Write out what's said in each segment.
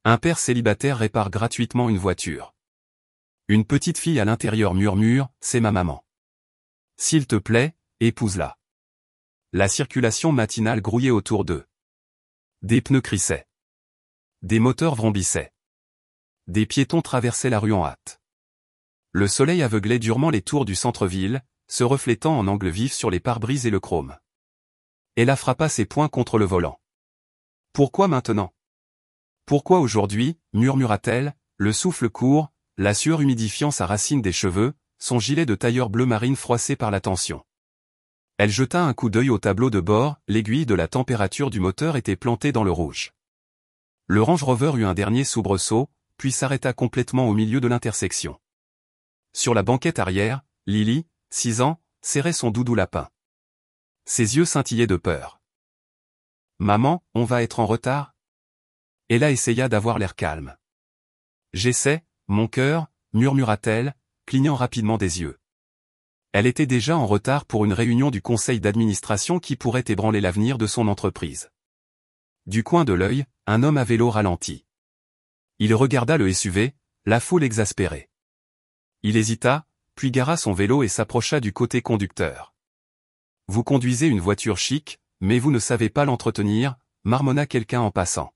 Un père célibataire répare gratuitement une voiture. Une petite fille à l'intérieur murmure, c'est ma maman. S'il te plaît, épouse-la. La circulation matinale grouillait autour d'eux. Des pneus crissaient. Des moteurs vrombissaient. Des piétons traversaient la rue en hâte. Le soleil aveuglait durement les tours du centre-ville, se reflétant en angle vif sur les pare-brises et le chrome. Ella frappa ses poings contre le volant. Pourquoi maintenant? Pourquoi aujourd'hui, murmura-t-elle, le souffle court, la sueur humidifiant sa racine des cheveux, son gilet de tailleur bleu marine froissé par la tension. Elle jeta un coup d'œil au tableau de bord, l'aiguille de la température du moteur était plantée dans le rouge. Le Range Rover eut un dernier soubresaut, puis s'arrêta complètement au milieu de l'intersection. Sur la banquette arrière, Lily, 6 ans, serrait son doudou lapin. Ses yeux scintillaient de peur. « Maman, on va être en retard ?» Ella essaya d'avoir l'air calme. « J'essaie, mon cœur, » murmura-t-elle, clignant rapidement des yeux. Elle était déjà en retard pour une réunion du conseil d'administration qui pourrait ébranler l'avenir de son entreprise. Du coin de l'œil, un homme à vélo ralentit. Il regarda le SUV, la foule exaspérée. Il hésita, puis gara son vélo et s'approcha du côté conducteur. « Vous conduisez une voiture chic, mais vous ne savez pas l'entretenir, » marmonna quelqu'un en passant.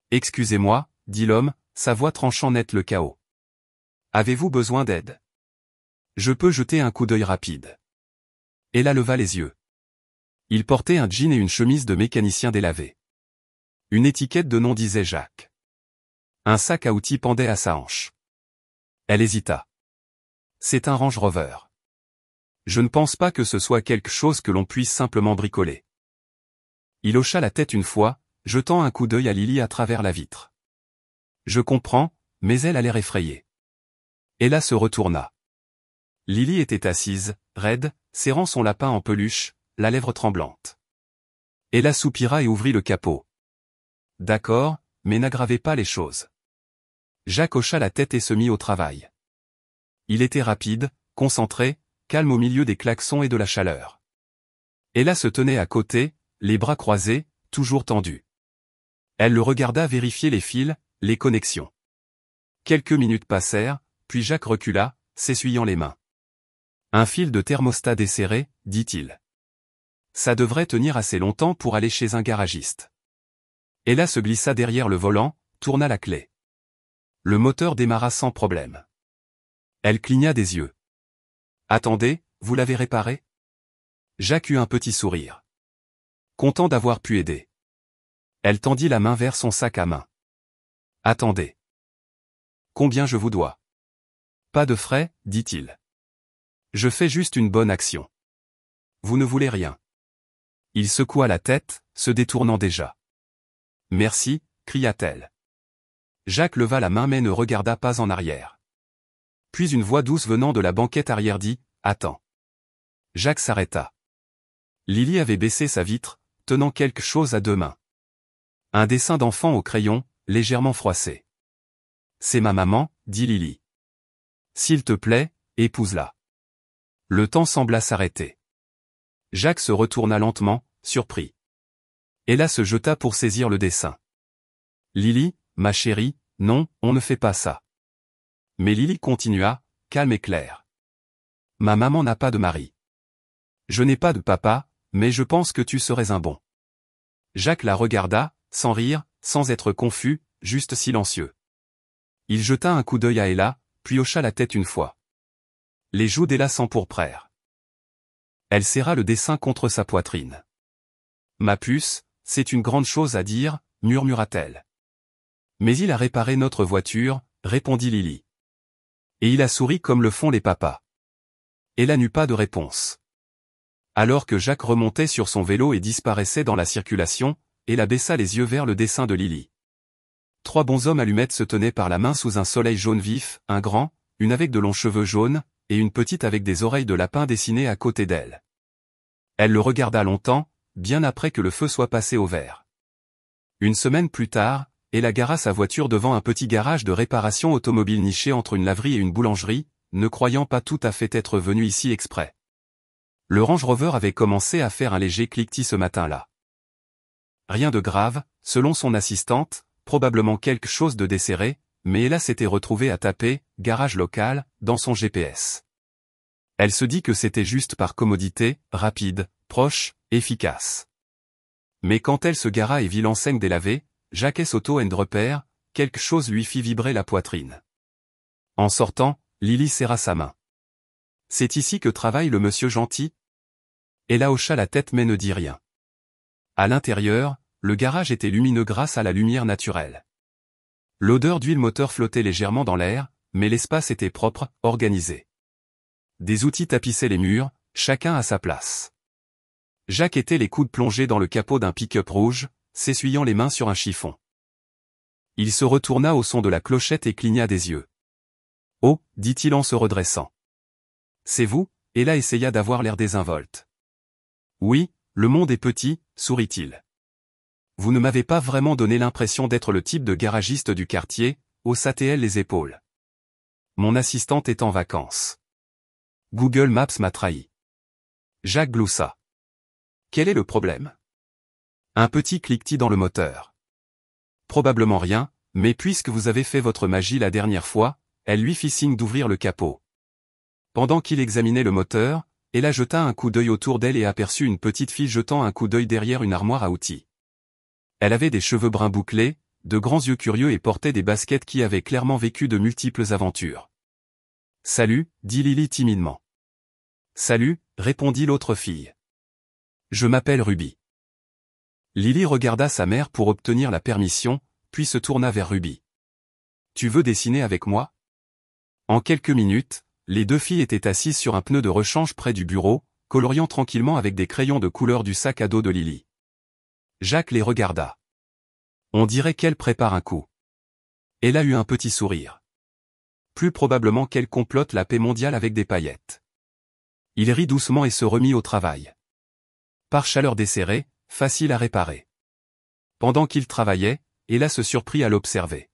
« Excusez-moi, » dit l'homme, sa voix tranchant net le chaos. « Avez-vous besoin d'aide? Je peux jeter un coup d'œil rapide. » Ella leva les yeux. Il portait un jean et une chemise de mécanicien délavé. Une étiquette de nom disait Jacques. Un sac à outils pendait à sa hanche. Elle hésita. C'est un Range Rover. Je ne pense pas que ce soit quelque chose que l'on puisse simplement bricoler. Il hocha la tête une fois, jetant un coup d'œil à Lily à travers la vitre. Je comprends, mais elle a l'air effrayée. Ella se retourna. Lily était assise, raide, serrant son lapin en peluche, la lèvre tremblante. Ella soupira et ouvrit le capot. D'accord, mais n'aggravez pas les choses. Jacques hocha la tête et se mit au travail. Il était rapide, concentré, calme au milieu des klaxons et de la chaleur. Ella se tenait à côté, les bras croisés, toujours tendus. Elle le regarda vérifier les fils, les connexions. Quelques minutes passèrent, puis Jacques recula, s'essuyant les mains. Un fil de thermostat desserré, dit-il. Ça devrait tenir assez longtemps pour aller chez un garagiste. Ella se glissa derrière le volant, tourna la clé. Le moteur démarra sans problème. Elle cligna des yeux. Attendez, vous l'avez réparé? Jacques eut un petit sourire. Content d'avoir pu aider. Elle tendit la main vers son sac à main. Attendez. Combien je vous dois? Pas de frais, dit-il. Je fais juste une bonne action. Vous ne voulez rien. Il secoua la tête, se détournant déjà. Merci, cria-t-elle. Jacques leva la main mais ne regarda pas en arrière. Puis une voix douce venant de la banquette arrière dit « Attends ». Jacques s'arrêta. Lily avait baissé sa vitre, tenant quelque chose à deux mains. Un dessin d'enfant au crayon, légèrement froissé. « C'est ma maman, » dit Lily. « S'il te plaît, épouse-la. » Le temps sembla s'arrêter. Jacques se retourna lentement, surpris. Ella se jeta pour saisir le dessin. « Lily, ma chérie, non, on ne fait pas ça. » Mais Lily continua, calme et claire. « Ma maman n'a pas de mari. Je n'ai pas de papa, mais je pense que tu serais un bon. » Jacques la regarda, sans rire, sans être confus, juste silencieux. Il jeta un coup d'œil à Ella, puis hocha la tête une fois. Les joues d'Ella s'empourprèrent. Elle serra le dessin contre sa poitrine. « Ma puce, c'est une grande chose à dire, » murmura-t-elle. « Mais il a réparé notre voiture, » répondit Lily. « Et il a souri comme le font les papas. » Ella n'eut pas de réponse. Alors que Jacques remontait sur son vélo et disparaissait dans la circulation, Ella baissa les yeux vers le dessin de Lily. 3 bonshommes allumettes se tenaient par la main sous un soleil jaune vif, un grand, une avec de longs cheveux jaunes, et une petite avec des oreilles de lapin dessinées à côté d'elle. Elle le regarda longtemps, bien après que le feu soit passé au vert. Une semaine plus tard, Ella gara sa voiture devant un petit garage de réparation automobile niché entre une laverie et une boulangerie, ne croyant pas tout à fait être venue ici exprès. Le Range Rover avait commencé à faire un léger cliquetis ce matin-là. Rien de grave, selon son assistante, probablement quelque chose de desserré, mais Ella s'était retrouvée à taper « garage local » dans son GPS. Elle se dit que c'était juste par commodité, rapide, proche, efficace. Mais quand elle se gara et vit l'enseigne délavée, Jacques Auto & Repair, quelque chose lui fit vibrer la poitrine. En sortant, Lily serra sa main. « C'est ici que travaille le monsieur gentil ?» Ella hocha la tête mais ne dit rien. À l'intérieur, le garage était lumineux grâce à la lumière naturelle. L'odeur d'huile moteur flottait légèrement dans l'air, mais l'espace était propre, organisé. Des outils tapissaient les murs, chacun à sa place. Jacques était les coudes plongés dans le capot d'un pick-up rouge, s'essuyant les mains sur un chiffon. Il se retourna au son de la clochette et cligna des yeux. « Oh » dit-il en se redressant. « C'est vous ?» Ella essaya d'avoir l'air désinvolte. « Oui, le monde est petit » sourit-il. « Vous ne m'avez pas vraiment donné l'impression d'être le type de garagiste du quartier » haussa-t-elle les épaules. « Mon assistante est en vacances. Google Maps m'a trahi. » Jacques gloussa. « Quel est le problème ?» Un petit cliquetis dans le moteur. « Probablement rien, mais puisque vous avez fait votre magie la dernière fois, » elle lui fit signe d'ouvrir le capot. Pendant qu'il examinait le moteur, Ella jeta un coup d'œil autour d'elle et aperçut une petite fille jetant un coup d'œil derrière une armoire à outils. Elle avait des cheveux bruns bouclés, de grands yeux curieux et portait des baskets qui avaient clairement vécu de multiples aventures. « Salut » dit Lily timidement. « Salut » répondit l'autre fille. « Je m'appelle Ruby. » Lily regarda sa mère pour obtenir la permission, puis se tourna vers Ruby. « Tu veux dessiner avec moi ?» En quelques minutes, les deux filles étaient assises sur un pneu de rechange près du bureau, coloriant tranquillement avec des crayons de couleur du sac à dos de Lily. Jacques les regarda. On dirait qu'elle prépare un coup. Elle a eu un petit sourire. Plus probablement qu'elle complote la paix mondiale avec des paillettes. Il rit doucement et se remit au travail. Par chaleur desserrée, facile à réparer. Pendant qu'il travaillait, Ella se surprit à l'observer.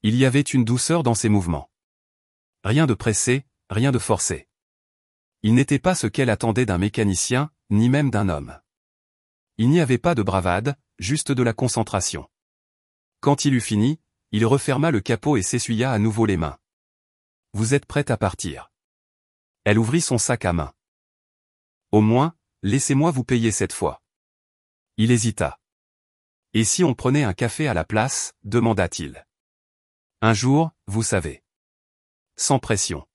Il y avait une douceur dans ses mouvements. Rien de pressé, rien de forcé. Il n'était pas ce qu'elle attendait d'un mécanicien, ni même d'un homme. Il n'y avait pas de bravade, juste de la concentration. Quand il eut fini, il referma le capot et s'essuya à nouveau les mains. « Vous êtes prête à partir ?» Elle ouvrit son sac à main. « Au moins, laissez-moi vous payer cette fois. » Il hésita. « Et si on prenait un café à la place ?» demanda-t-il. « Un jour, vous savez. » Sans pression.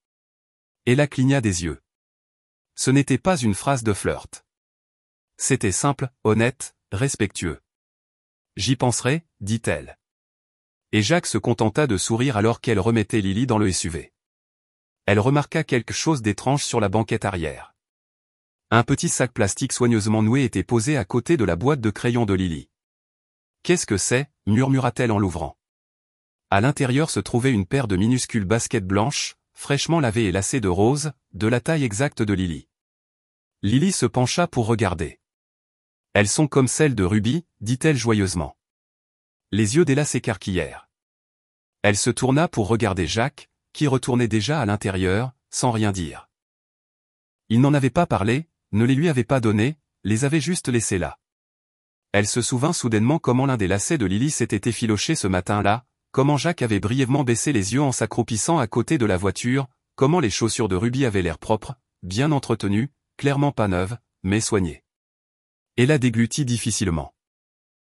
Ella cligna des yeux. Ce n'était pas une phrase de flirt. C'était simple, honnête, respectueux. « J'y penserai » dit-elle. Et Jacques se contenta de sourire alors qu'elle remettait Lily dans le SUV. Elle remarqua quelque chose d'étrange sur la banquette arrière. Un petit sac plastique soigneusement noué était posé à côté de la boîte de crayons de Lily. « Qu'est-ce que c'est » murmura-t-elle en l'ouvrant. À l'intérieur se trouvait une paire de minuscules baskets blanches, fraîchement lavées et lacées de rose, de la taille exacte de Lily. Lily se pencha pour regarder. « Elles sont comme celles de Ruby » dit-elle joyeusement. Les yeux d'Ella s'écarquillèrent. Elle se tourna pour regarder Jacques, qui retournait déjà à l'intérieur, sans rien dire. Il n'en avait pas parlé, ne les lui avait pas donnés, les avait juste laissés là. Elle se souvint soudainement comment l'un des lacets de Lily s'était effiloché ce matin-là, comment Jacques avait brièvement baissé les yeux en s'accroupissant à côté de la voiture, comment les chaussures de Ruby avaient l'air propres, bien entretenues, clairement pas neuves, mais soignées. Ella déglutit difficilement.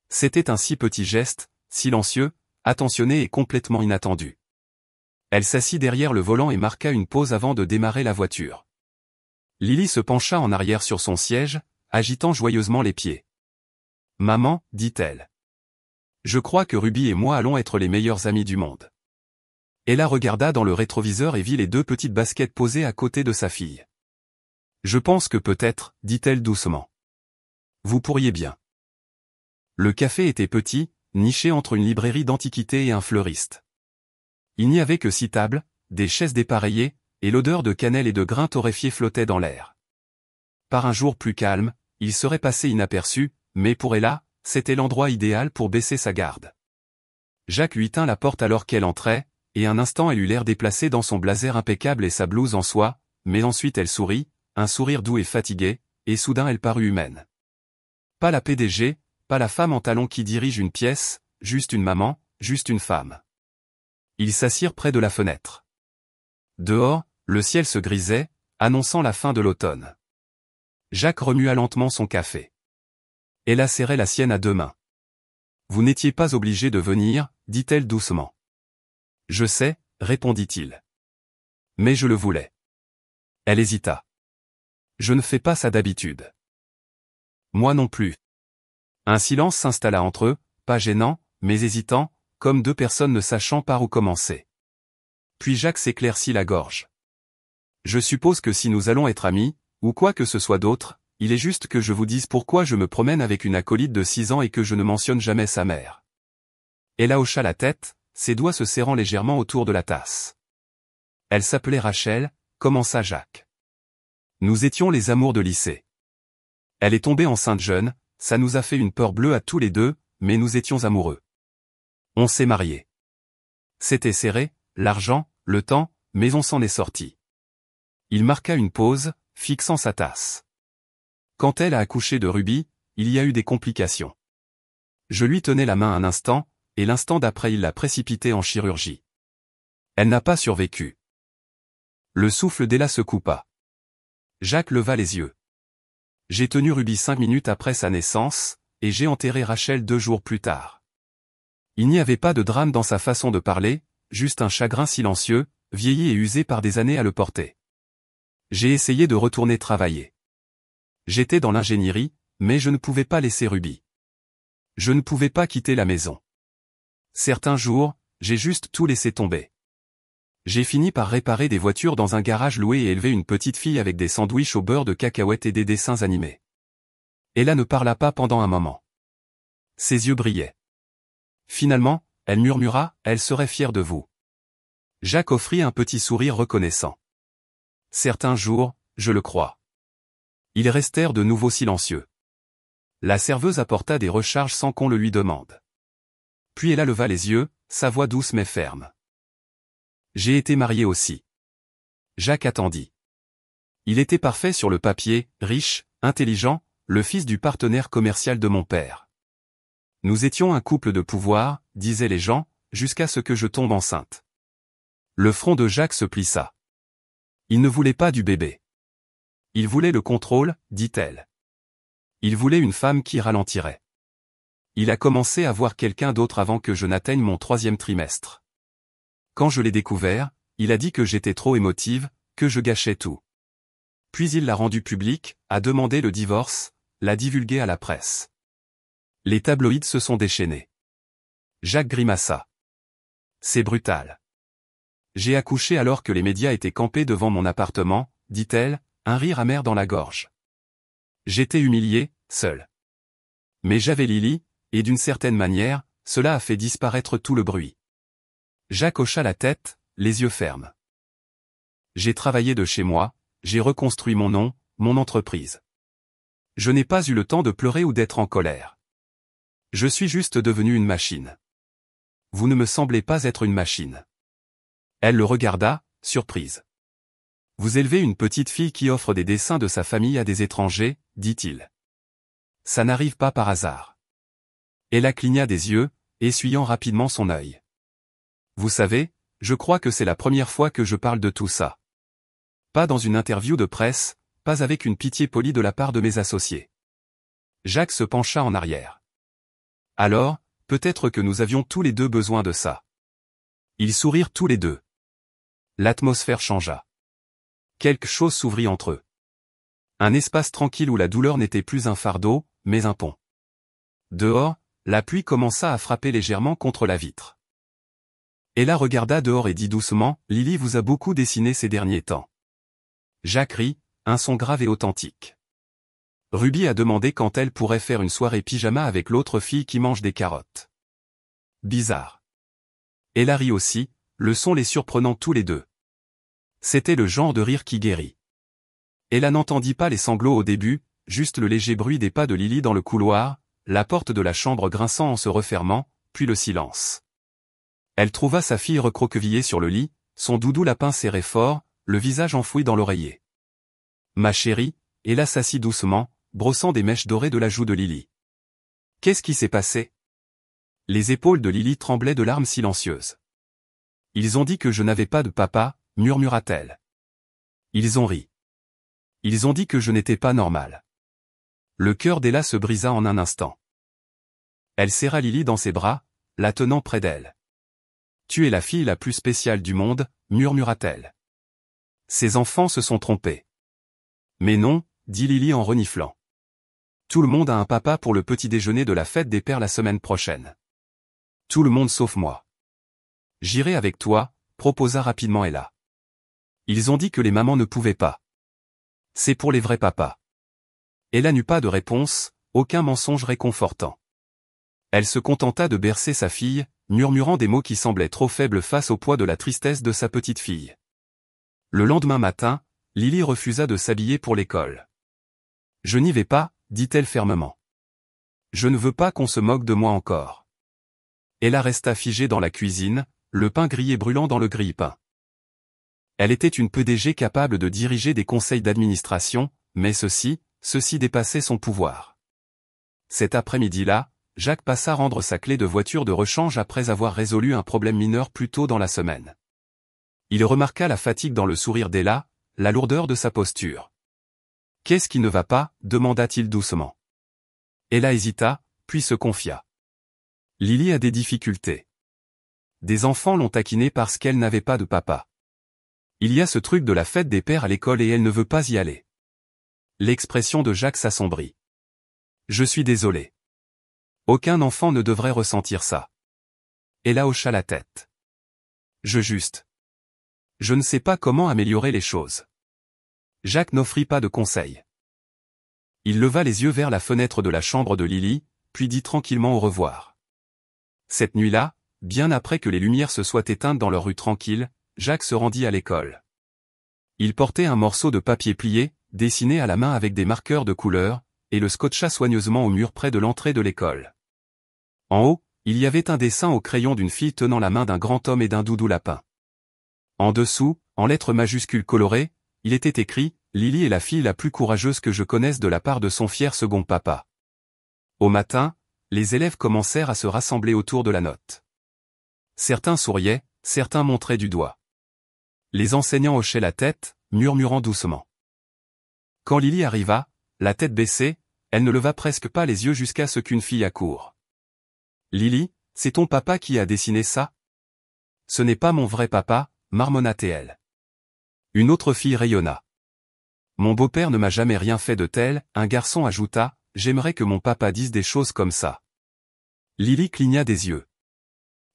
C'était un si petit geste, silencieux, attentionné et complètement inattendu. Elle s'assit derrière le volant et marqua une pause avant de démarrer la voiture. Lily se pencha en arrière sur son siège, agitant joyeusement les pieds. « Maman » dit-elle. « Je crois que Ruby et moi allons être les meilleurs amis du monde. » Ella regarda dans le rétroviseur et vit les deux petites baskets posées à côté de sa fille. « Je pense que peut-être, » dit-elle doucement. « Vous pourriez bien. » Le café était petit, niché entre une librairie d'antiquités et un fleuriste. Il n'y avait que 6 tables, des chaises dépareillées, et l'odeur de cannelle et de grains torréfiés flottait dans l'air. Par un jour plus calme, il serait passé inaperçu, mais pour Ella, c'était l'endroit idéal pour baisser sa garde. Jacques lui tint la porte alors qu'elle entrait, et un instant elle eut l'air déplacée dans son blazer impeccable et sa blouse en soie, mais ensuite elle sourit, un sourire doux et fatigué, et soudain elle parut humaine. Pas la PDG, pas la femme en talons qui dirige une pièce, juste une maman, juste une femme. Ils s'assirent près de la fenêtre. Dehors, le ciel se grisait, annonçant la fin de l'automne. Jacques remua lentement son café. Ella serrait la sienne à deux mains. Vous n'étiez pas obligé de venir, dit-elle doucement. Je sais, répondit-il. Mais je le voulais. Elle hésita. Je ne fais pas ça d'habitude. Moi non plus. Un silence s'installa entre eux, pas gênant, mais hésitant, comme deux personnes ne sachant par où commencer. Puis Jacques s'éclaircit la gorge. Je suppose que si nous allons être amis, ou quoi que ce soit d'autre, il est juste que je vous dise pourquoi je me promène avec une acolyte de 6 ans et que je ne mentionne jamais sa mère. Ella hocha la tête, ses doigts se serrant légèrement autour de la tasse. Elle s'appelait Rachel, commença Jacques. Nous étions les amours de lycée. Elle est tombée enceinte jeune, ça nous a fait une peur bleue à tous les deux, mais nous étions amoureux. On s'est mariés. C'était serré, l'argent, le temps, mais on s'en est sorti. Il marqua une pause, fixant sa tasse. Quand elle a accouché de Ruby, il y a eu des complications. Je lui tenais la main un instant, et l'instant d'après il l'a précipitée en chirurgie. Elle n'a pas survécu. Le souffle d'Ella se coupa. Jacques leva les yeux. J'ai tenu Ruby 5 minutes après sa naissance, et j'ai enterré Rachel 2 jours plus tard. Il n'y avait pas de drame dans sa façon de parler, juste un chagrin silencieux, vieilli et usé par des années à le porter. J'ai essayé de retourner travailler. J'étais dans l'ingénierie, mais je ne pouvais pas laisser Ruby. Je ne pouvais pas quitter la maison. Certains jours, j'ai juste tout laissé tomber. J'ai fini par réparer des voitures dans un garage loué et élever une petite fille avec des sandwichs au beurre de cacahuètes et des dessins animés. Ella ne parla pas pendant un moment. Ses yeux brillaient. Finalement, elle murmura, elle serait fière de vous. Jacques offrit un petit sourire reconnaissant. Certains jours, je le crois. Ils restèrent de nouveau silencieux. La serveuse apporta des recharges sans qu'on le lui demande. Puis Ella leva les yeux, sa voix douce mais ferme. J'ai été marié aussi. Jacques attendit. Il était parfait sur le papier, riche, intelligent, le fils du partenaire commercial de mon père. Nous étions un couple de pouvoir, disaient les gens, jusqu'à ce que je tombe enceinte. Le front de Jacques se plissa. Il ne voulait pas du bébé. Il voulait le contrôle, dit-elle. Il voulait une femme qui ralentirait. Il a commencé à voir quelqu'un d'autre avant que je n'atteigne mon 3e trimestre. Quand je l'ai découvert, il a dit que j'étais trop émotive, que je gâchais tout. Puis il l'a rendu public, a demandé le divorce, l'a divulgué à la presse. Les tabloïds se sont déchaînés. Jacques grimaça. C'est brutal. J'ai accouché alors que les médias étaient campés devant mon appartement, dit-elle, un rire amer dans la gorge. J'étais humilié, seul. Mais j'avais Lily, et d'une certaine manière, cela a fait disparaître tout le bruit. Jacques hocha la tête, les yeux fermes. J'ai travaillé de chez moi, j'ai reconstruit mon nom, mon entreprise. Je n'ai pas eu le temps de pleurer ou d'être en colère. Je suis juste devenu une machine. Vous ne me semblez pas être une machine. Elle le regarda, surprise. Vous élevez une petite fille qui offre des dessins de sa famille à des étrangers, dit-il. Ça n'arrive pas par hasard. Ella cligna des yeux, essuyant rapidement son œil. Vous savez, je crois que c'est la première fois que je parle de tout ça. Pas dans une interview de presse, pas avec une pitié polie de la part de mes associés. Jacques se pencha en arrière. Alors, peut-être que nous avions tous les deux besoin de ça. Ils sourirent tous les deux. L'atmosphère changea. Quelque chose s'ouvrit entre eux. Un espace tranquille où la douleur n'était plus un fardeau, mais un pont. Dehors, la pluie commença à frapper légèrement contre la vitre. Ella regarda dehors et dit doucement, « Lily vous a beaucoup dessiné ces derniers temps. » Jacques rit, un son grave et authentique. Ruby a demandé quand elle pourrait faire une soirée pyjama avec l'autre fille qui mange des carottes. Bizarre. Ella rit aussi, le son les surprenant tous les deux. C'était le genre de rire qui guérit. Ella n'entendit pas les sanglots au début, juste le léger bruit des pas de Lily dans le couloir, la porte de la chambre grinçant en se refermant, puis le silence. Elle trouva sa fille recroquevillée sur le lit, son doudou lapin serré fort, le visage enfoui dans l'oreiller. « Ma chérie », Ella s'assit doucement, brossant des mèches dorées de la joue de Lily. « Qu'est-ce qui s'est passé ?» Les épaules de Lily tremblaient de larmes silencieuses. Ils ont dit que je n'avais pas de papa, murmura-t-elle. Ils ont ri. Ils ont dit que je n'étais pas normal. Le cœur d'Ella se brisa en un instant. Elle serra Lily dans ses bras, la tenant près d'elle. Tu es la fille la plus spéciale du monde, murmura-t-elle. Ses enfants se sont trompés. Mais non, dit Lily en reniflant. Tout le monde a un papa pour le petit déjeuner de la fête des pères la semaine prochaine. Tout le monde sauf moi. J'irai avec toi, proposa rapidement Ella. Ils ont dit que les mamans ne pouvaient pas. C'est pour les vrais papas. Ella n'eut pas de réponse, aucun mensonge réconfortant. Elle se contenta de bercer sa fille, murmurant des mots qui semblaient trop faibles face au poids de la tristesse de sa petite fille. Le lendemain matin, Lily refusa de s'habiller pour l'école. Je n'y vais pas, dit-elle fermement. Je ne veux pas qu'on se moque de moi encore. Ella resta figée dans la cuisine, le pain grillé brûlant dans le grille-pain. Elle était une PDG capable de diriger des conseils d'administration, mais ceci dépassait son pouvoir. Cet après-midi-là, Jacques passa rendre sa clé de voiture de rechange après avoir résolu un problème mineur plus tôt dans la semaine. Il remarqua la fatigue dans le sourire d'Ella, la lourdeur de sa posture. « Qu'est-ce qui ne va pas » demanda-t-il doucement. Ella hésita, puis se confia. « Lily a des difficultés. Des enfants l'ont taquinée parce qu'elle n'avait pas de papa. Il y a ce truc de la fête des pères à l'école et elle ne veut pas y aller. » L'expression de Jacques s'assombrit. « Je suis désolé. Aucun enfant ne devrait ressentir ça. » Ella hocha la tête. « Je ne sais pas comment améliorer les choses. » Jacques n'offrit pas de conseil. Il leva les yeux vers la fenêtre de la chambre de Lily, puis dit tranquillement au revoir. Cette nuit-là, bien après que les lumières se soient éteintes dans leur rue tranquille, Jacques se rendit à l'école. Il portait un morceau de papier plié, dessiné à la main avec des marqueurs de couleur, et le scotcha soigneusement au mur près de l'entrée de l'école. En haut, il y avait un dessin au crayon d'une fille tenant la main d'un grand homme et d'un doudou lapin. En dessous, en lettres majuscules colorées, il était écrit « Lily est la fille la plus courageuse que je connaisse de la part de son fier second papa ». Au matin, les élèves commencèrent à se rassembler autour de la note. Certains souriaient, certains montraient du doigt. Les enseignants hochaient la tête, murmurant doucement. Quand Lily arriva, la tête baissée, elle ne leva presque pas les yeux jusqu'à ce qu'une fille accourt. « Lily, c'est ton papa qui a dessiné ça ?»« Ce n'est pas mon vrai papa, » marmonna-t-elle. Une autre fille rayonna. « Mon beau-père ne m'a jamais rien fait de tel », un garçon ajouta, « J'aimerais que mon papa dise des choses comme ça. » Lily cligna des yeux.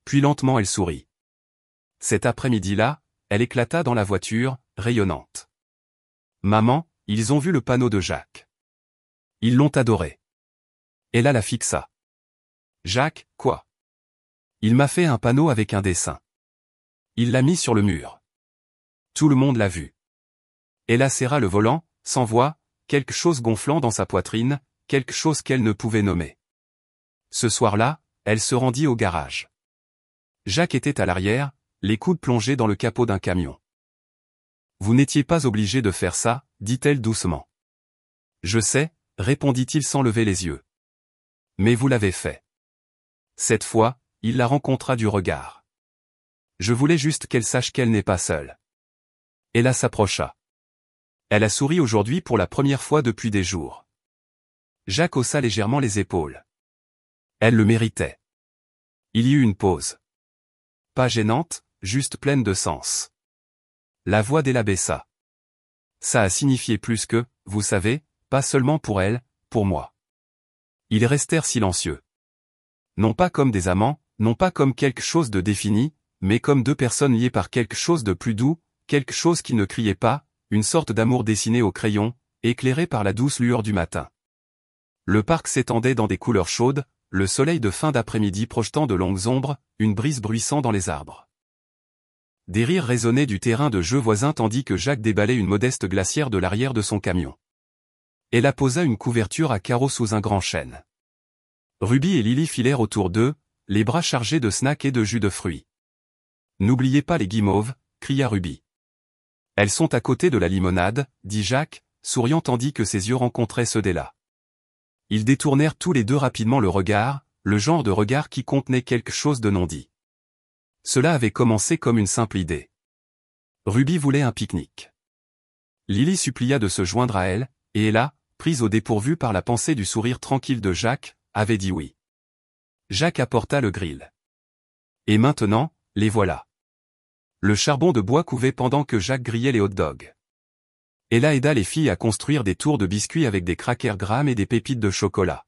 Puis lentement elle sourit. Cet après-midi-là, elle éclata dans la voiture, rayonnante. « Maman, ils ont vu le panneau de Jacques. Ils l'ont adoré. » Ella la fixa. « Jacques, quoi ? Il m'a fait un panneau avec un dessin. Il l'a mis sur le mur. Tout le monde l'a vu. » Ella serra le volant, sans voix, quelque chose gonflant dans sa poitrine, quelque chose qu'elle ne pouvait nommer. Ce soir-là, elle se rendit au garage. Jacques était à l'arrière, les coudes plongés dans le capot d'un camion. « Vous n'étiez pas obligé de faire ça, » dit-elle doucement. « Je sais, » répondit-il sans lever les yeux. « Mais vous l'avez fait. » Cette fois, il la rencontra du regard. « Je voulais juste qu'elle sache qu'elle n'est pas seule. » Ella s'approcha. Elle a souri aujourd'hui pour la première fois depuis des jours. Jacques haussa légèrement les épaules. Elle le méritait. Il y eut une pause. Pas gênante, juste pleine de sens. La voix d'Ella baissa. Ça a signifié plus que, vous savez, pas seulement pour elle, pour moi. Ils restèrent silencieux. Non pas comme des amants, non pas comme quelque chose de défini, mais comme deux personnes liées par quelque chose de plus doux, quelque chose qui ne criait pas, une sorte d'amour dessiné au crayon, éclairé par la douce lueur du matin. Le parc s'étendait dans des couleurs chaudes, le soleil de fin d'après-midi projetant de longues ombres, une brise bruissant dans les arbres. Des rires résonnaient du terrain de jeu voisin tandis que Jacques déballait une modeste glacière de l'arrière de son camion. Ella posa une couverture à carreaux sous un grand chêne. Ruby et Lily filèrent autour d'eux, les bras chargés de snacks et de jus de fruits. « N'oubliez pas les guimauves » cria Ruby. « Elles sont à côté de la limonade » dit Jacques, souriant tandis que ses yeux rencontraient ceux d'Ella. Ils détournèrent tous les deux rapidement le regard, le genre de regard qui contenait quelque chose de non dit. Cela avait commencé comme une simple idée. Ruby voulait un pique-nique. Lily supplia de se joindre à elle, et Ella, prise au dépourvu par la pensée du sourire tranquille de Jacques, avait dit oui. Jacques apporta le grill. Et maintenant, les voilà. Le charbon de bois couvait pendant que Jacques grillait les hot-dogs. Ella aida les filles à construire des tours de biscuits avec des crackers Graham et des pépites de chocolat.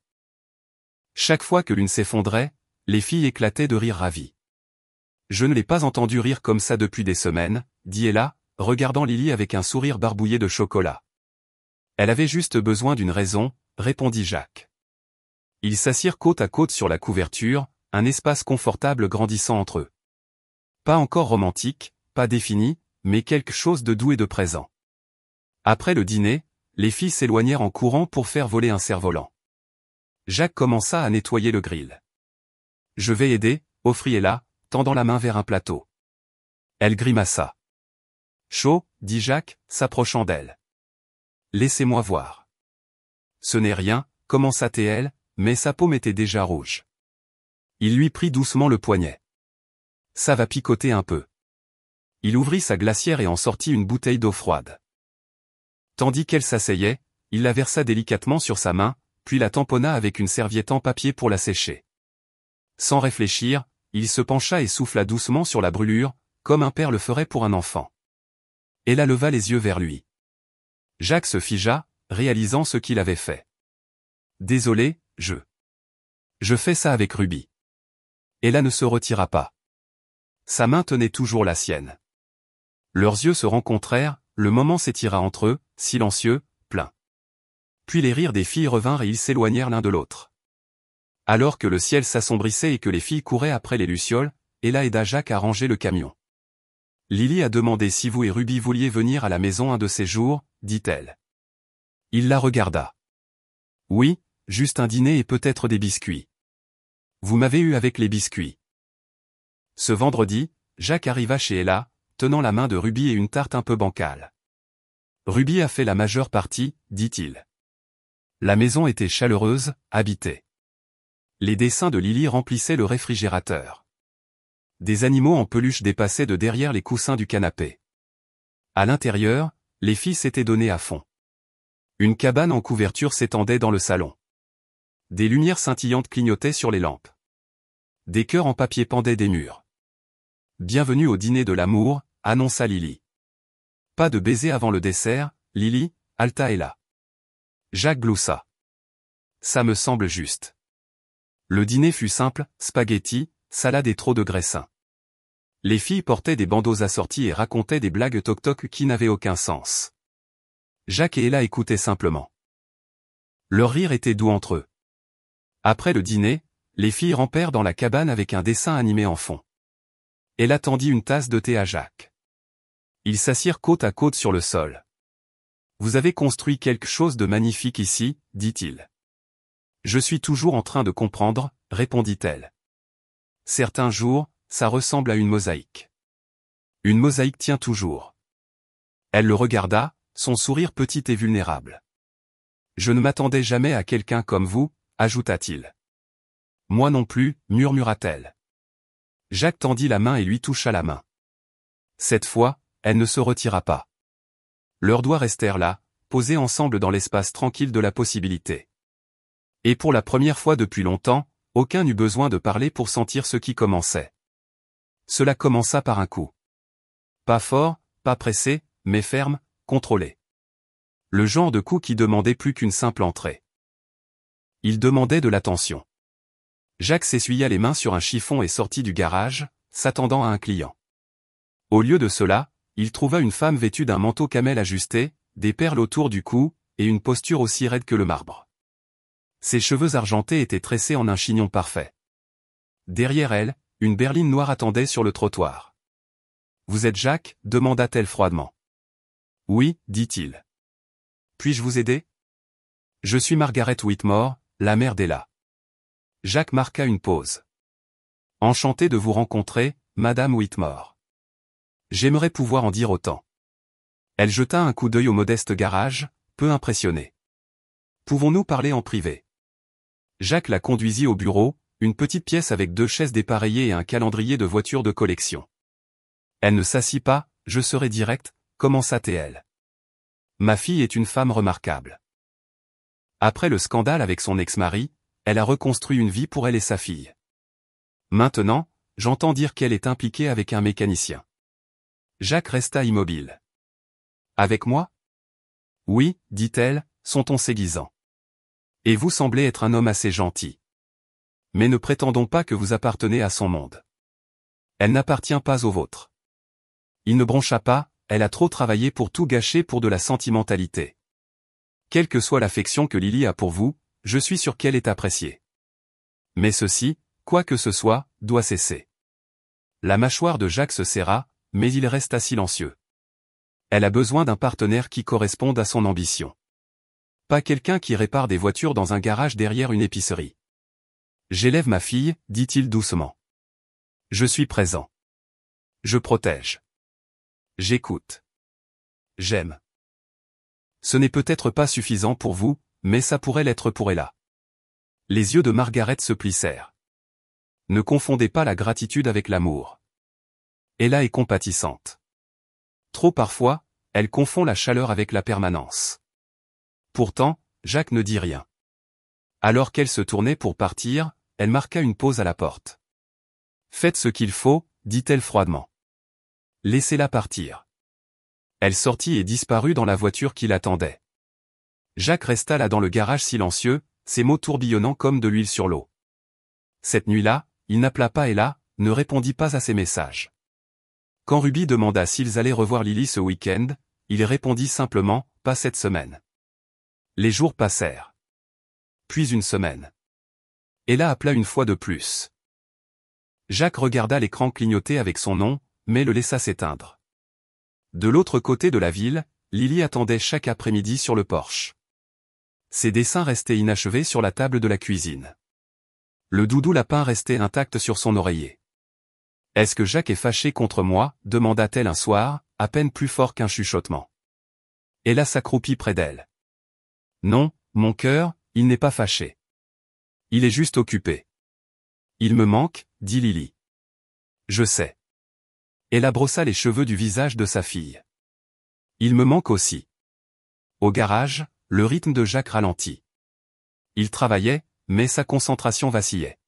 Chaque fois que l'une s'effondrait, les filles éclataient de rire ravies. Je ne l'ai pas entendu rire comme ça depuis des semaines, dit Ella, regardant Lily avec un sourire barbouillé de chocolat. Elle avait juste besoin d'une raison, répondit Jacques. Ils s'assirent côte à côte sur la couverture, un espace confortable grandissant entre eux. Pas encore romantique, pas défini, mais quelque chose de doux et de présent. Après le dîner, les filles s'éloignèrent en courant pour faire voler un cerf-volant. Jacques commença à nettoyer le grill. Je vais aider, offrit Ella, tendant la main vers un plateau. Elle grimaça. Chaud, dit Jacques, s'approchant d'elle. Laissez-moi voir. Ce n'est rien, commença-t-elle, mais sa paume était déjà rouge. Il lui prit doucement le poignet. Ça va picoter un peu. Il ouvrit sa glacière et en sortit une bouteille d'eau froide. Tandis qu'elle s'asseyait, il la versa délicatement sur sa main, puis la tamponna avec une serviette en papier pour la sécher. Sans réfléchir, il se pencha et souffla doucement sur la brûlure, comme un père le ferait pour un enfant. Ella leva les yeux vers lui. Jacques se figea, réalisant ce qu'il avait fait. Désolé, je fais ça avec Ruby. Ella ne se retira pas. Sa main tenait toujours la sienne. Leurs yeux se rencontrèrent, le moment s'étira entre eux, silencieux, plein. Puis les rires des filles revinrent et ils s'éloignèrent l'un de l'autre. Alors que le ciel s'assombrissait et que les filles couraient après les lucioles, Ella aida Jacques à ranger le camion. Lily a demandé si vous et Ruby vouliez venir à la maison un de ces jours, dit-elle. Il la regarda. Oui, juste un dîner et peut-être des biscuits. Vous m'avez eu avec les biscuits. Ce vendredi, Jacques arriva chez Ella, tenant la main de Ruby et une tarte un peu bancale. Ruby a fait la majeure partie, dit-il. La maison était chaleureuse, habitée. Les dessins de Lily remplissaient le réfrigérateur. Des animaux en peluche dépassaient de derrière les coussins du canapé. À l'intérieur, les filles s'étaient données à fond. Une cabane en couverture s'étendait dans le salon. Des lumières scintillantes clignotaient sur les lampes. Des cœurs en papier pendaient des murs. Bienvenue au dîner de l'amour, annonça Lily. Pas de baiser avant le dessert, Lily, halta Ella. Jacques gloussa. Ça me semble juste. Le dîner fut simple, spaghettis, salade et trop de graissins. Les filles portaient des bandeaux assortis et racontaient des blagues toc-toc qui n'avaient aucun sens. Jacques et Ella écoutaient simplement. Leur rire était doux entre eux. Après le dîner, les filles rampèrent dans la cabane avec un dessin animé en fond. Ella tendit une tasse de thé à Jacques. Ils s'assirent côte à côte sur le sol. Vous avez construit quelque chose de magnifique ici, dit-il. Je suis toujours en train de comprendre, répondit-elle. Certains jours, ça ressemble à une mosaïque. Une mosaïque tient toujours. Elle le regarda, son sourire petit et vulnérable. Je ne m'attendais jamais à quelqu'un comme vous, ajouta-t-il. Moi non plus, murmura-t-elle. Jacques tendit la main et lui toucha la main. Cette fois, elle ne se retira pas. Leurs doigts restèrent là, posés ensemble dans l'espace tranquille de la possibilité. Et pour la première fois depuis longtemps, aucun n'eut besoin de parler pour sentir ce qui commençait. Cela commença par un coup. Pas fort, pas pressé, mais ferme, contrôlé. Le genre de coup qui demandait plus qu'une simple entrée. Il demandait de l'attention. Jacques s'essuya les mains sur un chiffon et sortit du garage, s'attendant à un client. Au lieu de cela, il trouva une femme vêtue d'un manteau camel ajusté, des perles autour du cou, et une posture aussi raide que le marbre. Ses cheveux argentés étaient tressés en un chignon parfait. Derrière elle, une berline noire attendait sur le trottoir. « Vous êtes Jacques » demanda-t-elle froidement. « Oui » dit-il. « Puis-je vous aider ?»« Je suis Margaret Whitmore, la mère d'Ella. » Jacques marqua une pause. « Enchanté de vous rencontrer, Madame Whitmore. J'aimerais pouvoir en dire autant. » Elle jeta un coup d'œil au modeste garage, peu impressionnée. « Pouvons-nous parler en privé ?» Jacques la conduisit au bureau, une petite pièce avec 2 chaises dépareillées et un calendrier de voitures de collection. Elle ne s'assit pas, je serai direct, commença-t-elle. Ma fille est une femme remarquable. Après le scandale avec son ex-mari, elle a reconstruit une vie pour elle et sa fille. Maintenant, j'entends dire qu'elle est impliquée avec un mécanicien. Jacques resta immobile. Avec moi? Oui, dit-elle, son ton s'aiguisant. Et vous semblez être un homme assez gentil. Mais ne prétendons pas que vous appartenez à son monde. Elle n'appartient pas au vôtre. Il ne broncha pas, elle a trop travaillé pour tout gâcher pour de la sentimentalité. Quelle que soit l'affection que Lily a pour vous, je suis sûr qu'elle est appréciée. Mais ceci, quoi que ce soit, doit cesser. La mâchoire de Jacques se serra, mais il resta silencieux. Elle a besoin d'un partenaire qui corresponde à son ambition. Pas quelqu'un qui répare des voitures dans un garage derrière une épicerie. J'élève ma fille, dit-il doucement. Je suis présent. Je protège. J'écoute. J'aime. Ce n'est peut-être pas suffisant pour vous, mais ça pourrait l'être pour Ella. Les yeux de Margaret se plissèrent. Ne confondez pas la gratitude avec l'amour. Ella est compatissante. Trop parfois, elle confond la chaleur avec la permanence. Pourtant, Jacques ne dit rien. Alors qu'elle se tournait pour partir, elle marqua une pause à la porte. Faites ce qu'il faut, dit-elle froidement. Laissez-la partir. Elle sortit et disparut dans la voiture qui l'attendait. Jacques resta là dans le garage silencieux, ses mots tourbillonnant comme de l'huile sur l'eau. Cette nuit-là, il n'appela pas Ella, ne répondit pas à ses messages. Quand Ruby demanda s'ils allaient revoir Lily ce week-end, il répondit simplement, pas cette semaine. Les jours passèrent. Puis une semaine. Ella appela une fois de plus. Jacques regarda l'écran clignoter avec son nom, mais le laissa s'éteindre. De l'autre côté de la ville, Lily attendait chaque après-midi sur le porche. Ses dessins restaient inachevés sur la table de la cuisine. Le doudou lapin restait intact sur son oreiller. « Est-ce que Jacques est fâché contre moi ?» demanda-t-elle un soir, à peine plus fort qu'un chuchotement. Ella s'accroupit près d'elle. « Non, mon cœur, il n'est pas fâché. Il est juste occupé. »« Il me manque, » dit Lily. « Je sais. » Ella brossa les cheveux du visage de sa fille. « Il me manque aussi. » Au garage, le rythme de Jacques ralentit. Il travaillait, mais sa concentration vacillait.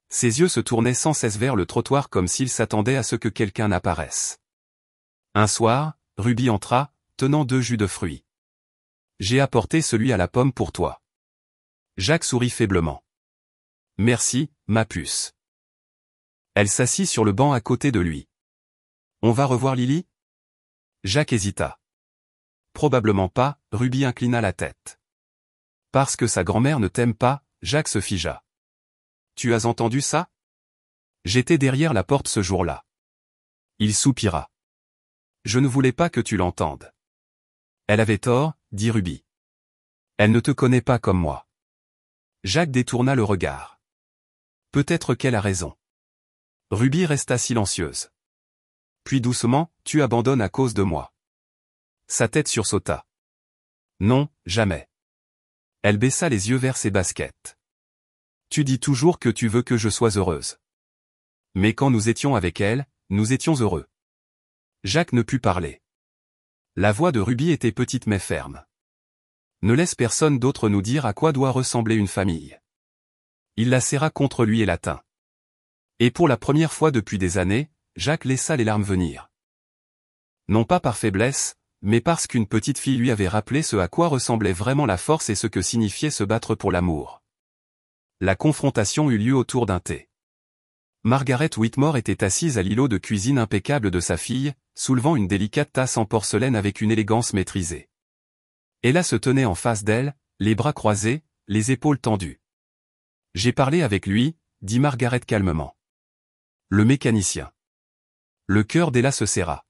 Ses yeux se tournaient sans cesse vers le trottoir comme s'il s'attendait à ce que quelqu'un apparaisse. Un soir, Ruby entra, tenant 2 jus de fruits. « J'ai apporté celui à la pomme pour toi. » Jacques sourit faiblement. « Merci, ma puce. » Elle s'assit sur le banc à côté de lui. « On va revoir Lily ?» Jacques hésita. « Probablement pas », Ruby inclina la tête. « Parce que sa grand-mère ne t'aime pas », Jacques se figea. « Tu as entendu ça ? J'étais derrière la porte ce jour-là. » Il soupira. « Je ne voulais pas que tu l'entendes. » Elle avait tort, dit Ruby. Elle ne te connaît pas comme moi. Jacques détourna le regard. Peut-être qu'elle a raison. Ruby resta silencieuse. Puis doucement, tu abandonnes à cause de moi. Sa tête sursauta. Non, jamais. Elle baissa les yeux vers ses baskets. Tu dis toujours que tu veux que je sois heureuse. Mais quand nous étions avec elle, nous étions heureux. Jacques ne put parler. La voix de Ruby était petite mais ferme. Ne laisse personne d'autre nous dire à quoi doit ressembler une famille. Il la serra contre lui et la tint. Et pour la première fois depuis des années, Jacques laissa les larmes venir. Non pas par faiblesse, mais parce qu'une petite fille lui avait rappelé ce à quoi ressemblait vraiment la force et ce que signifiait se battre pour l'amour. La confrontation eut lieu autour d'un thé. Margaret Whitmore était assise à l'îlot de cuisine impeccable de sa fille, soulevant une délicate tasse en porcelaine avec une élégance maîtrisée. Ella se tenait en face d'elle, les bras croisés, les épaules tendues. « J'ai parlé avec lui », dit Margaret calmement. Le mécanicien. Le cœur d'Ella se serra.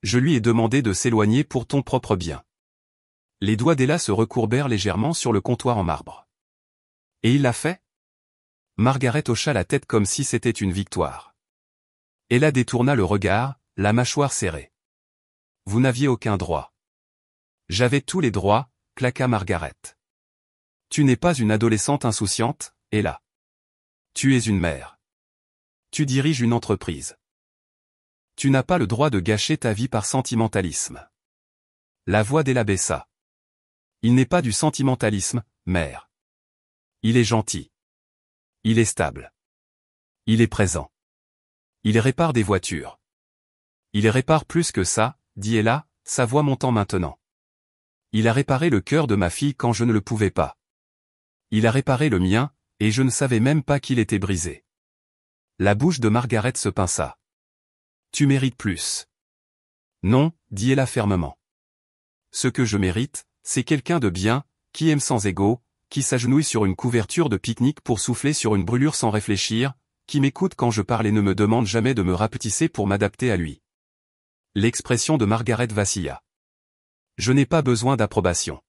Je lui ai demandé de s'éloigner pour ton propre bien. Les doigts d'Ella se recourbèrent légèrement sur le comptoir en marbre. Et il l'a fait ? Margaret hocha la tête comme si c'était une victoire. Ella détourna le regard, la mâchoire serrée. Vous n'aviez aucun droit. J'avais tous les droits, claqua Margaret. Tu n'es pas une adolescente insouciante, Ella. Tu es une mère. Tu diriges une entreprise. Tu n'as pas le droit de gâcher ta vie par sentimentalisme. La voix d'Ella baissa. Il n'est pas du sentimentalisme, mère. Il est gentil. Il est stable. Il est présent. Il répare des voitures. Il répare plus que ça, dit Ella, sa voix montant maintenant. Il a réparé le cœur de ma fille quand je ne le pouvais pas. Il a réparé le mien, et je ne savais même pas qu'il était brisé. La bouche de Margaret se pinça. Tu mérites plus. Non, dit Ella fermement. Ce que je mérite, c'est quelqu'un de bien, qui aime sans ego, qui s'agenouille sur une couverture de pique-nique pour souffler sur une brûlure sans réfléchir, qui m'écoute quand je parle et ne me demande jamais de me rapetisser pour m'adapter à lui. L'expression de Margaret vacilla. Je n'ai pas besoin d'approbation.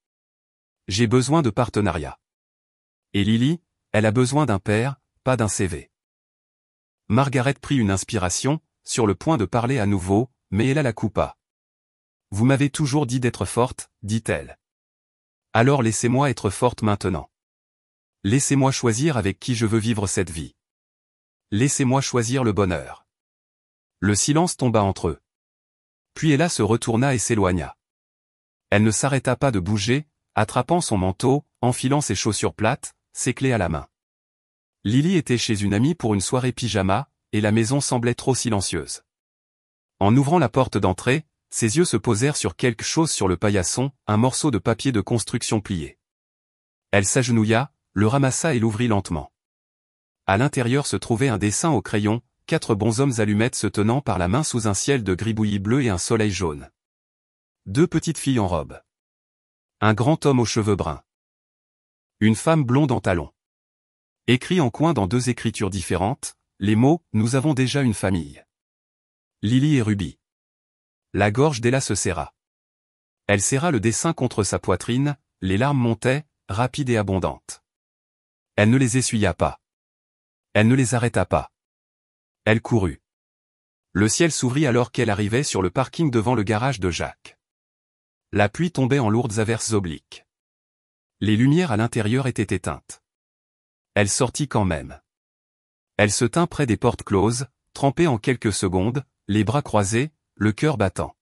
J'ai besoin de partenariat. Et Lily, elle a besoin d'un père, pas d'un CV. Margaret prit une inspiration, sur le point de parler à nouveau, mais Ella la coupa. Vous m'avez toujours dit d'être forte, dit-elle. Alors laissez-moi être forte maintenant. Laissez-moi choisir avec qui je veux vivre cette vie. Laissez-moi choisir le bonheur. Le silence tomba entre eux. Puis Ella se retourna et s'éloigna. Elle ne s'arrêta pas de bouger, attrapant son manteau, enfilant ses chaussures plates, ses clés à la main. Lily était chez une amie pour une soirée pyjama, et la maison semblait trop silencieuse. En ouvrant la porte d'entrée, ses yeux se posèrent sur quelque chose sur le paillasson, un morceau de papier de construction plié. Elle s'agenouilla, le ramassa et l'ouvrit lentement. À l'intérieur se trouvait un dessin au crayon, 4 bonshommes allumettes se tenant par la main sous un ciel de gribouillis bleu et un soleil jaune. 2 petites filles en robe. Un grand homme aux cheveux bruns. Une femme blonde en talons. Écrit en coin dans 2 écritures différentes, les mots « Nous avons déjà une famille ». Lily et Ruby. La gorge d'Ella se serra. Elle serra le dessin contre sa poitrine, les larmes montaient, rapides et abondantes. Elle ne les essuya pas. Elle ne les arrêta pas. Elle courut. Le ciel s'ouvrit alors qu'elle arrivait sur le parking devant le garage de Jacques. La pluie tombait en lourdes averses obliques. Les lumières à l'intérieur étaient éteintes. Elle sortit quand même. Elle se tint près des portes closes, trempée en quelques secondes, les bras croisés, le cœur battant.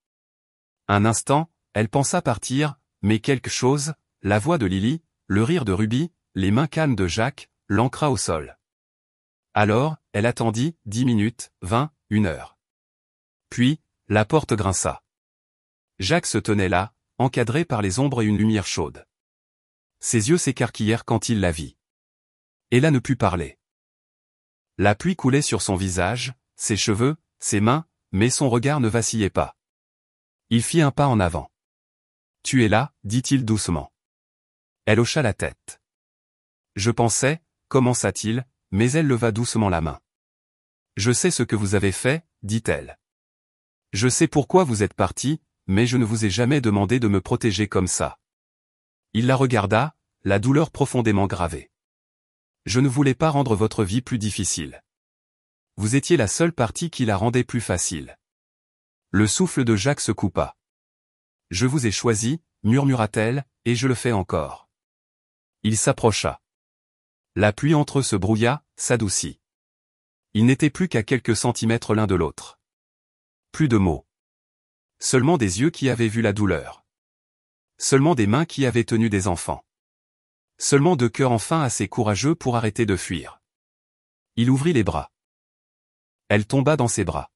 Un instant, elle pensa partir, mais quelque chose, la voix de Lily, le rire de Ruby, les mains calmes de Jacques, l'ancra au sol. Alors, elle attendit, 10 minutes, 20, 1 heure. Puis, la porte grinça. Jacques se tenait là, encadré par les ombres et une lumière chaude. Ses yeux s'écarquillèrent quand il la vit. Ella ne put parler. La pluie coulait sur son visage, ses cheveux, ses mains, mais son regard ne vacillait pas. Il fit un pas en avant. « Tu es là, dit-il doucement. » Elle hocha la tête. « Je pensais, commença-t-il, mais elle leva doucement la main. « Je sais ce que vous avez fait, dit-elle. Je sais pourquoi vous êtes parti, mais je ne vous ai jamais demandé de me protéger comme ça. » Il la regarda, la douleur profondément gravée. « Je ne voulais pas rendre votre vie plus difficile. Vous étiez la seule partie qui la rendait plus facile. » Le souffle de Jacques se coupa. « Je vous ai choisi, murmura-t-elle, et je le fais encore. » Il s'approcha. La pluie entre eux se brouilla, s'adoucit. Ils n'étaient plus qu'à quelques centimètres l'un de l'autre. Plus de mots. Seulement des yeux qui avaient vu la douleur. Seulement des mains qui avaient tenu des enfants. Seulement 2 cœurs enfin assez courageux pour arrêter de fuir. Il ouvrit les bras. Elle tomba dans ses bras.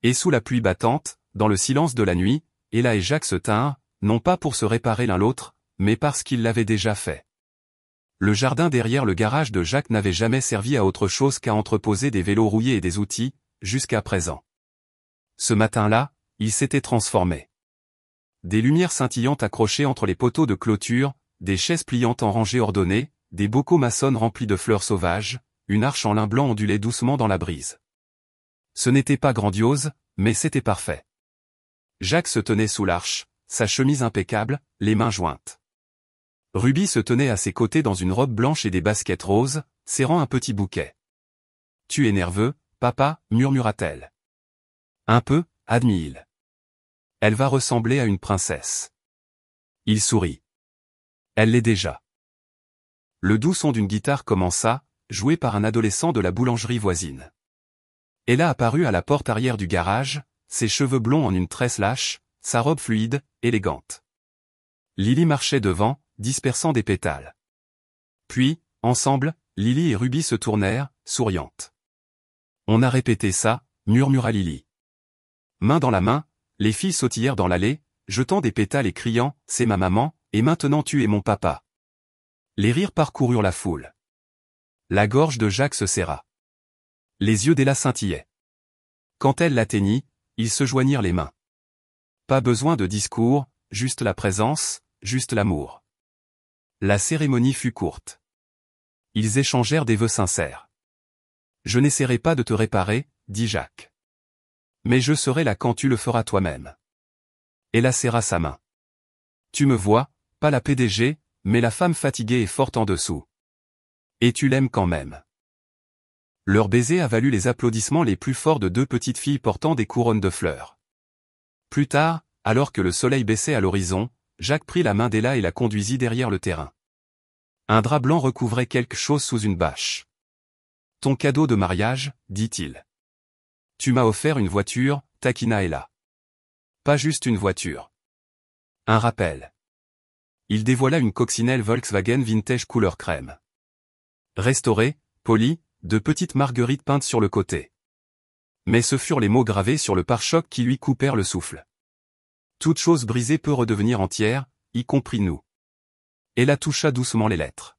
Et sous la pluie battante, dans le silence de la nuit, Ella et Jacques se tinrent, non pas pour se réparer l'un l'autre, mais parce qu'ils l'avaient déjà fait. Le jardin derrière le garage de Jacques n'avait jamais servi à autre chose qu'à entreposer des vélos rouillés et des outils, jusqu'à présent. Ce matin-là, il s'était transformé. Des lumières scintillantes accrochées entre les poteaux de clôture, des chaises pliantes en rangées ordonnées, des bocaux maçonnes remplis de fleurs sauvages, une arche en lin blanc ondulait doucement dans la brise. Ce n'était pas grandiose, mais c'était parfait. Jacques se tenait sous l'arche, sa chemise impeccable, les mains jointes. Ruby se tenait à ses côtés dans une robe blanche et des baskets roses, serrant un petit bouquet. « Tu es nerveux, papa » murmura-t-elle. « Un peu » admit-il. « Elle va ressembler à une princesse. » Il sourit. « Elle l'est déjà. » Le doux son d'une guitare commença, jouée par un adolescent de la boulangerie voisine. Elle a apparu à la porte arrière du garage, ses cheveux blonds en une tresse lâche, sa robe fluide, élégante. Lily marchait devant, dispersant des pétales. Puis, ensemble, Lily et Ruby se tournèrent, souriantes. On a répété ça, murmura Lily. Main dans la main, les filles sautillèrent dans l'allée, jetant des pétales et criant « C'est ma maman, et maintenant tu es mon papa ». Les rires parcoururent la foule. La gorge de Jacques se serra. Les yeux d'Ella scintillaient. Quand elle l'atteignit, ils se joignirent les mains. Pas besoin de discours, juste la présence, juste l'amour. La cérémonie fut courte. Ils échangèrent des vœux sincères. « Je n'essaierai pas de te réparer, » dit Jacques. « Mais je serai là quand tu le feras toi-même. » Ella serra sa main. « Tu me vois, pas la PDG, mais la femme fatiguée et forte en dessous. Et tu l'aimes quand même. » Leur baiser a valu les applaudissements les plus forts de deux petites filles portant des couronnes de fleurs. Plus tard, alors que le soleil baissait à l'horizon, Jacques prit la main d'Ella et la conduisit derrière le terrain. Un drap blanc recouvrait quelque chose sous une bâche. « Ton cadeau de mariage, dit-il. Tu m'as offert une voiture, taquina Ella. Pas juste une voiture. Un rappel. » Il dévoila une coccinelle Volkswagen vintage couleur crème. Restaurée, polie, de petites marguerites peintes sur le côté. Mais ce furent les mots gravés sur le pare-choc qui lui coupèrent le souffle. Toute chose brisée peut redevenir entière, y compris nous. Ella toucha doucement les lettres.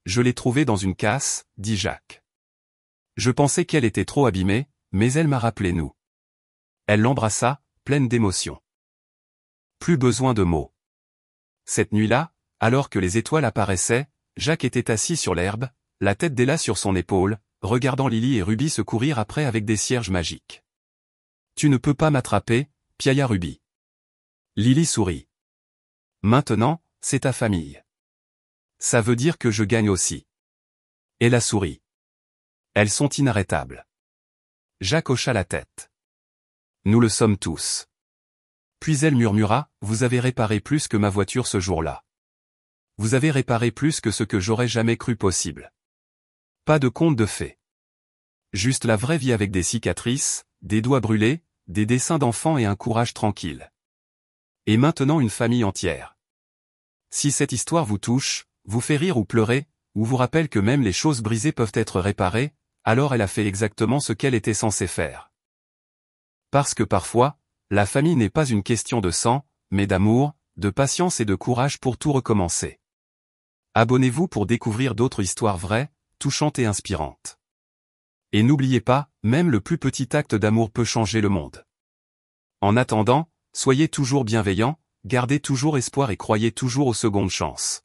Je l'ai trouvée dans une casse, dit Jacques. Je pensais qu'elle était trop abîmée, mais elle m'a rappelé nous. Elle l'embrassa, pleine d'émotion. Plus besoin de mots. Cette nuit-là, alors que les étoiles apparaissaient, Jacques était assis sur l'herbe, la tête d'Ella sur son épaule, regardant Lily et Ruby se courir après avec des cierges magiques. Tu ne peux pas m'attraper, piailla Ruby. Lily sourit. Maintenant, c'est ta famille. Ça veut dire que je gagne aussi. Ella sourit. Elles sont inarrêtables. Jacques hocha la tête. Nous le sommes tous. Puis elle murmura, vous avez réparé plus que ma voiture ce jour-là. Vous avez réparé plus que ce que j'aurais jamais cru possible. Pas de conte de fées. Juste la vraie vie avec des cicatrices, des doigts brûlés, des dessins d'enfants et un courage tranquille. Et maintenant une famille entière. Si cette histoire vous touche, vous fait rire ou pleurer, ou vous rappelle que même les choses brisées peuvent être réparées, alors elle a fait exactement ce qu'elle était censée faire. Parce que parfois, la famille n'est pas une question de sang, mais d'amour, de patience et de courage pour tout recommencer. Abonnez-vous pour découvrir d'autres histoires vraies, touchantes et inspirantes. Et n'oubliez pas, même le plus petit acte d'amour peut changer le monde. En attendant, soyez toujours bienveillants, gardez toujours espoir et croyez toujours aux secondes chances.